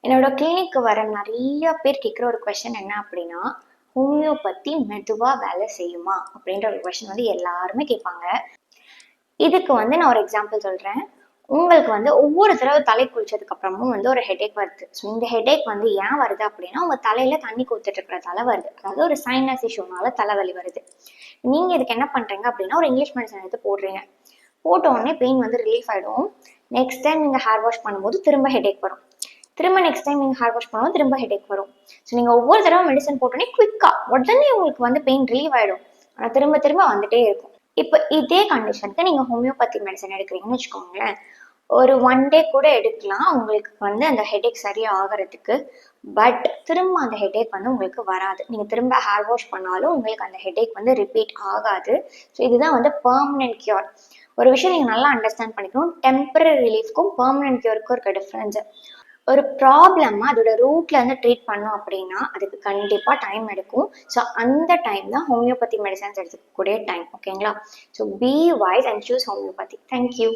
என்னோட கிளினிக்கு வர நிறைய பேர் கேட்குற ஒரு கொஷின் என்ன அப்படின்னா, ஹோமியோபதி மெதுவாக வேலை செய்யுமா அப்படின்ற ஒரு கொஷின் வந்து எல்லாருமே கேட்பாங்க. இதுக்கு வந்து நான் ஒரு எக்ஸாம்பிள் சொல்கிறேன். உங்களுக்கு வந்து ஒவ்வொரு தடவை தலை குளிச்சதுக்கு அப்புறமும் வந்து ஒரு ஹெடேக் வருது. ஸோ இந்த ஹெடேக் வந்து ஏன் வருது அப்படின்னா, உங்கள் தலையில் தண்ணி கொடுத்துட்டு இருக்கிறதால வருது. அதாவது ஒரு சைனஸ் இஷ்யூனால தலைவலி வருது. நீங்கள் இதுக்கு என்ன பண்ணுறீங்க அப்படின்னா, ஒரு இங்கிலீஷ் மெடிசன் எடுத்து போடுறீங்க. போட்ட உடனே பெயின் வந்து ரிலீஃப் ஆகிடும். நெக்ஸ்ட் டைம் நீங்கள் ஹேர் வாஷ் பண்ணும்போது திரும்ப ஹெடேக் வரும். திரும்ப நெக்ஸ்ட் டைம் நீங்கள் ஹேர் வாஷ் பண்ணுவோம் திரும்ப ஹெடேக் வரும். ஸோ நீங்கள் ஒவ்வொரு தடவை மெடிசன் போட்டோன்னே குவிக்காக உடனே உங்களுக்கு வந்து பெயின் ரிலீவ் ஆகிடும். ஆனால் திரும்ப திரும்ப வந்துட்டே இருக்கும். இப்போ இதே கண்டிஷனுக்கு நீங்கள் ஹோமியோபதி மெடிசன் எடுக்கிறீங்கன்னு வச்சுக்கோங்களேன், ஒரு 1 டே கூட எடுக்கலாம் உங்களுக்கு வந்து அந்த ஹெடேக் சரியாக ஆகிறதுக்கு. பட் திரும்ப அந்த ஹெடேக் வந்து உங்களுக்கு வராது. நீங்கள் திரும்ப ஹேர் வாஷ் பண்ணாலும் உங்களுக்கு அந்த ஹெடேக் வந்து ரிப்பீட் ஆகாது. ஸோ இதுதான் வந்து பெர்மனன்ட் கியூர். ஒரு விஷயம் நீங்கள் நல்லா அண்டர்ஸ்டாண்ட் பண்ணிக்கணும், டெம்பரரி ரிலீஃப்க்கும் பெர்மனன்ட் கியூருக்கும் இருக்க டிஃப்ரென்ஸ். ஒரு ப்ராப்ளம் அதோட ரூட்ல இருந்து ட்ரீட் பண்ணோம் அப்படின்னா அதுக்கு கண்டிப்பாக டைம் எடுக்கும். ஸோ அந்த டைம் தான் ஹோமியோபதி மெடிசன்ஸ் எடுத்துக்கக்கூடிய டைம். ஓகேங்களா? So be wise and choose homeopathy. Thank you.